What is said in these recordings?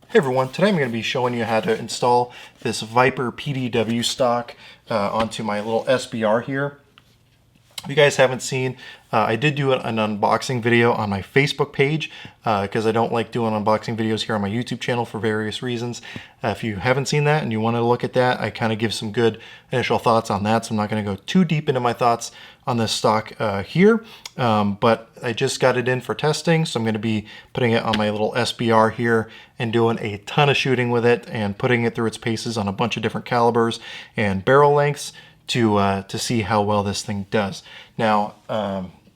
Hey everyone, today I'm going to be showing you how to install this Viper PDW stock onto my little SBR here. If you guys haven't seen, I did do an unboxing video on my Facebook page because I don't like doing unboxing videos here on my YouTube channel for various reasons. If you haven't seen that and you want to look at that, I kind of give some good initial thoughts on that, so I'm not going to go too deep into my thoughts on this stock here, but I just got it in for testing, so I'm going to be putting it on my little SBR here and doing a ton of shooting with it and putting it through its paces on a bunch of different calibers and barrel lengths to see how well this thing does. Now,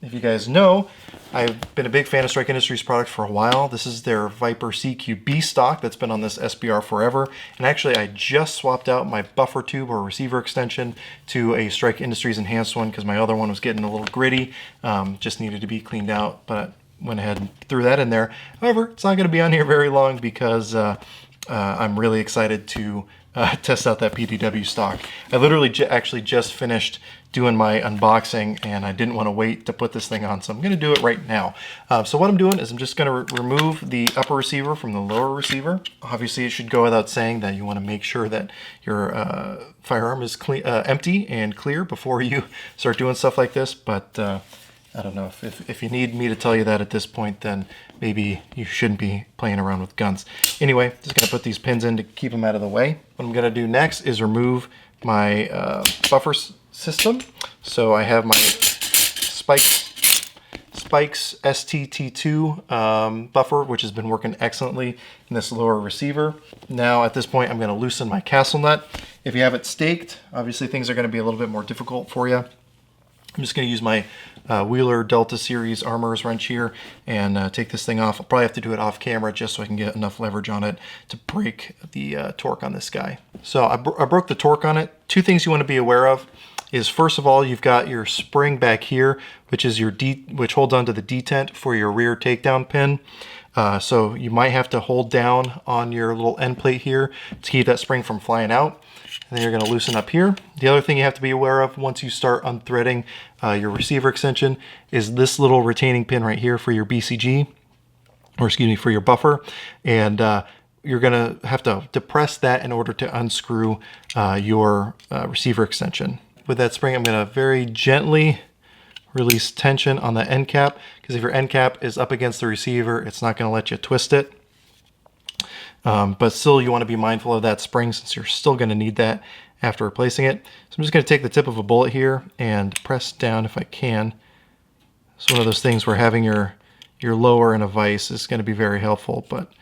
if you guys know, I've been a big fan of Strike Industries products for a while. This is their Viper CQB stock that's been on this SBR forever. And actually, I just swapped out my buffer tube or receiver extension to a Strike Industries enhanced one because my other one was getting a little gritty, just needed to be cleaned out, but I went ahead and threw that in there. However, it's not going to be on here very long because I'm really excited to test out that PDW stock. I literally actually just finished doing my unboxing and I didn't want to wait to put this thing on, so I'm going to do it right now. So what I'm doing is I'm just going to remove the upper receiver from the lower receiver. Obviously, it should go without saying that you want to make sure that your firearm is clean, empty and clear before you start doing stuff like this, but I don't know, if you need me to tell you that at this point, then maybe you shouldn't be playing around with guns. Anyway, just going to put these pins in to keep them out of the way. What I'm going to do next is remove my buffer system. So I have my Spikes STT2 buffer, which has been working excellently in this lower receiver. Now at this point, I'm going to loosen my castle nut. If you have it staked, obviously things are going to be a little bit more difficult for you. I'm just going to use my Wheeler Delta Series armorer's wrench here and take this thing off. I'll probably have to do it off camera just so I can get enough leverage on it to break the torque on this guy. So I broke the torque on it. Two things you want to be aware of is, first of all, you've got your spring back here, which is which holds onto the detent for your rear takedown pin. So you might have to hold down on your little end plate here to keep that spring from flying out. And then you're going to loosen up here. The other thing you have to be aware of once you start unthreading your receiver extension is this little retaining pin right here for your BCG, or excuse me, for your buffer. And you're going to have to depress that in order to unscrew your receiver extension. With that spring, I'm going to very gently release tension on the end cap, because if your end cap is up against the receiver, it's not going to let you twist it. But still, you want to be mindful of that spring since you're still going to need that after replacing it. So I'm just going to take the tip of a bullet here and press down if I can. It's one of those things where having your lower in a vise is going to be very helpful, but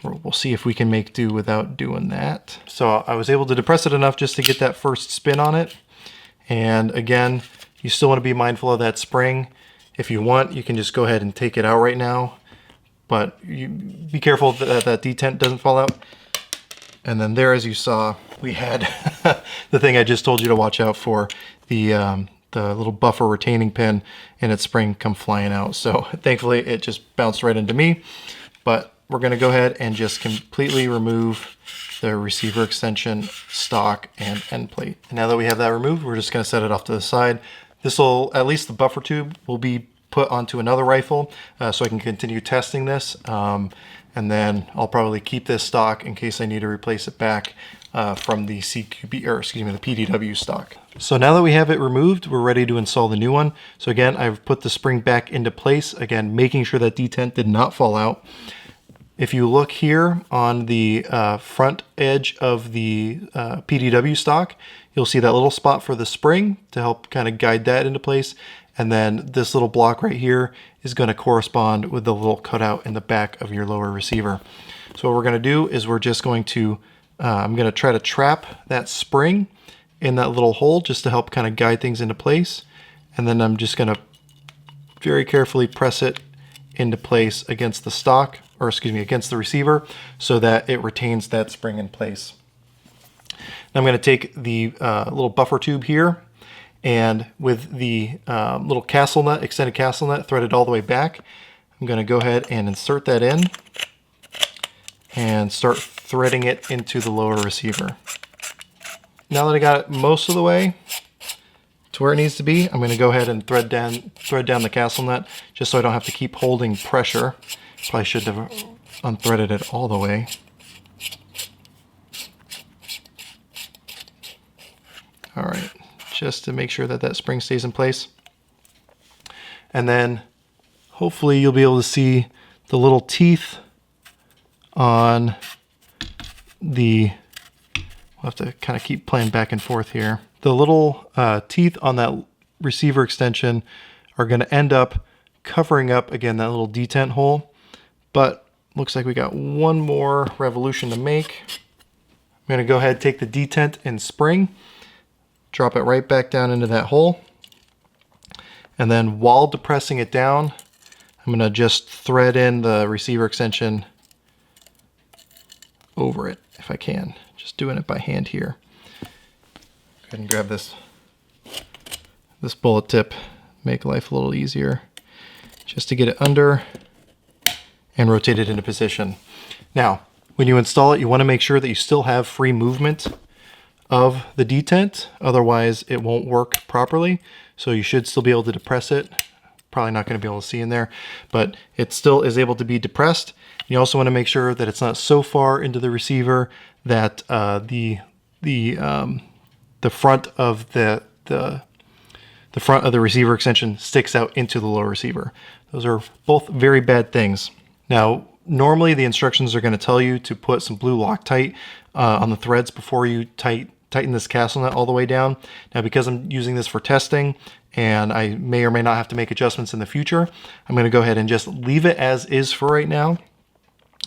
we'll see if we can make do without doing that. So I was able to depress it enough just to get that first spin on it. And again, you still want to be mindful of that spring. If you want, you can just go ahead and take it out right now. But you be careful that that detent doesn't fall out. And then there, as you saw, we had the thing I just told you to watch out for, the little buffer retaining pin and its spring come flying out. So thankfully it just bounced right into me. But we're going to go ahead and just completely remove the receiver extension, stock, and end plate. And now that we have that removed, we're just going to set it off to the side. This will, at least the buffer tube, will be put onto another rifle so I can continue testing this, and then I'll probably keep this stock in case I need to replace it back from the CQB, or excuse me, the PDW stock. So now that we have it removed, we're ready to install the new one. So again, I've put the spring back into place, again making sure that detent did not fall out. If you look here on the front edge of the PDW stock, you'll see that little spot for the spring to help kind of guide that into place. And then this little block right here is going to correspond with the little cutout in the back of your lower receiver. So what we're going to do is we're just going to, I'm going to try to trap that spring in that little hole just to help kind of guide things into place. And then I'm just going to very carefully press it into place against the stock, or excuse me, against the receiver, so that it retains that spring in place. Now I'm going to take the little buffer tube here, and with the little castle nut, extended castle nut threaded all the way back, I'm going to go ahead and insert that in and start threading it into the lower receiver. Now that I got it most of the way to where it needs to be, I'm going to go ahead and thread down the castle nut just so I don't have to keep holding pressure. Probably should have unthreaded it all the way. All right, just to make sure that that spring stays in place. And then hopefully you'll be able to see the little teeth on the, we'll have to kind of keep playing back and forth here. The little teeth on that receiver extension are going to end up covering up, again, that little detent hole. But looks like we got one more revolution to make. I'm going to go ahead, take the detent and spring, drop it right back down into that hole. And then while depressing it down, I'm going to just thread in the receiver extension over it if I can. Just doing it by hand here. Go ahead and grab this bullet tip, make life a little easier, just to get it under and rotate it into position. Now, when you install it, you want to make sure that you still have free movement of the detent, otherwise it won't work properly. So you should still be able to depress it. Probably not going to be able to see in there, but it still is able to be depressed. You also want to make sure that it's not so far into the receiver that the front of the front of the receiver extension sticks out into the lower receiver. Those are both very bad things. Now, normally the instructions are going to tell you to put some blue Loctite on the threads before you tighten this castle nut all the way down. Now, because I'm using this for testing and I may or may not have to make adjustments in the future, I'm going to go ahead and just leave it as is for right now,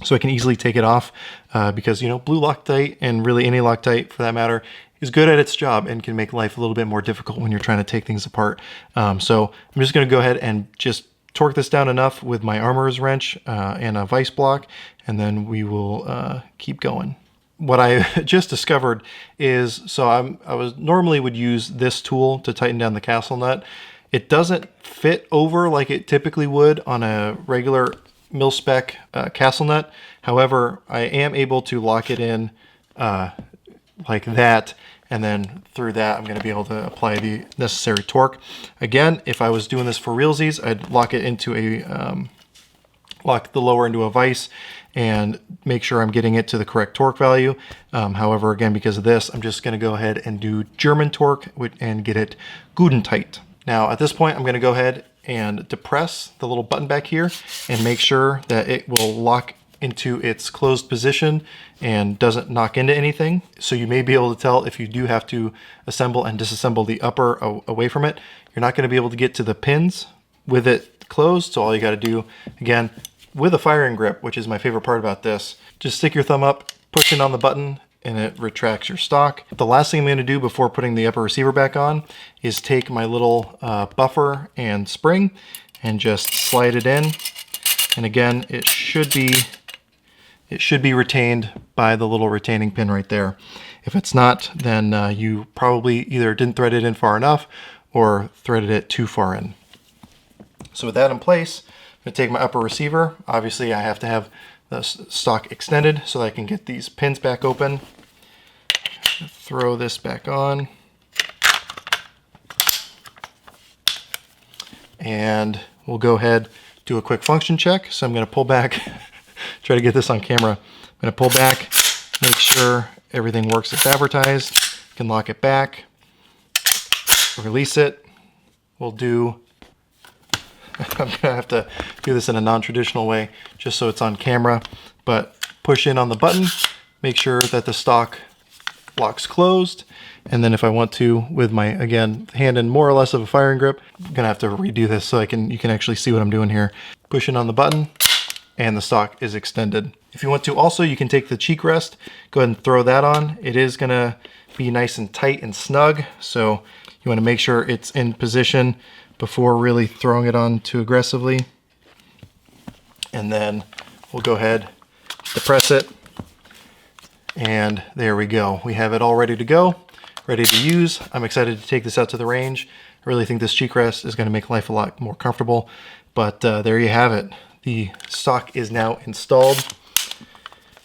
so I can easily take it off because, you know, blue Loctite, and really any Loctite for that matter, is good at its job and can make life a little bit more difficult when you're trying to take things apart. So I'm just going to go ahead and just torque this down enough with my armorer's wrench and a vise block, and then we will keep going. What I just discovered is, so I normally would use this tool to tighten down the castle nut. It doesn't fit over like it typically would on a regular mil-spec castle nut. However, I am able to lock it in like that, and then through that I'm going to be able to apply the necessary torque. Again, if I was doing this for realsies, I'd lock it into a lock the lower into a vise and make sure I'm getting it to the correct torque value. However, again, because of this, I'm just going to go ahead and do German torque and get it good and tight. Now, at this point, I'm going to go ahead and depress the little button back here and make sure that it will lock into its closed position and doesn't knock into anything. So you may be able to tell if you do have to assemble and disassemble the upper away from it. You're not going to be able to get to the pins with it closed. So all you got to do, again, with a firing grip, which is my favorite part about this, just stick your thumb up, push it on the button, and it retracts your stock. The last thing I'm going to do before putting the upper receiver back on is take my little buffer and spring and just slide it in. And again, it should be retained by the little retaining pin right there. If it's not, then you probably either didn't thread it in far enough or threaded it too far in. So with that in place, I'm going to take my upper receiver. Obviously, I have to have the stock extended so that I can get these pins back open. Throw this back on. And we'll go ahead, do a quick function check. So I'm going to pull back, try to get this on camera. I'm going to pull back, make sure everything works as advertised. You can lock it back, release it. We'll do, I'm going to have to do this in a non-traditional way just so it's on camera, but push in on the button, make sure that the stock locks closed, and then if I want to, with my, again, hand in more or less of a firing grip, I'm going to have to redo this so you can actually see what I'm doing here. Push in on the button, and the stock is extended. If you want to also, you can take the cheek rest, go ahead and throw that on. It is going to be nice and tight and snug, so you want to make sure it's in position before really throwing it on too aggressively. And then we'll go ahead, depress it, and there we go. We have it all ready to go, ready to use. I'm excited to take this out to the range. I really think this cheek rest is going to make life a lot more comfortable, but there you have it. The stock is now installed,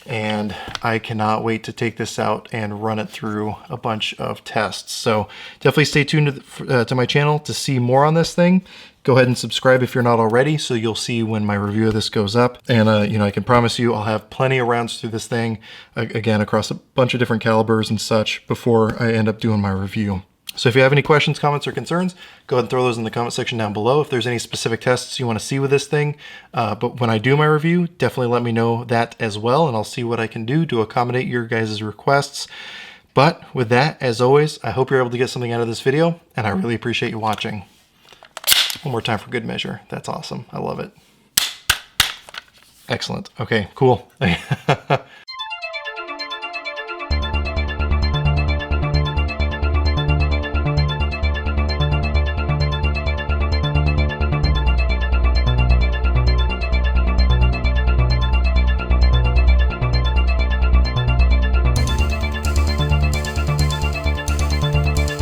and I cannot wait to take this out and run it through a bunch of tests. So definitely stay tuned to my channel to see more on this thing. Go ahead and subscribe if you're not already, so you'll see when my review of this goes up. And you know, I can promise you I'll have plenty of rounds through this thing, again, across a bunch of different calibers and such before I end up doing my review. So if you have any questions, comments, or concerns, go ahead and throw those in the comment section down below. If there's any specific tests you want to see with this thing, but when I do my review, definitely let me know that as well, and I'll see what I can do to accommodate your guys' requests. But with that, as always, I hope you're able to get something out of this video, and I really appreciate you watching. One more time for good measure. That's awesome. I love it. Excellent. Okay, cool.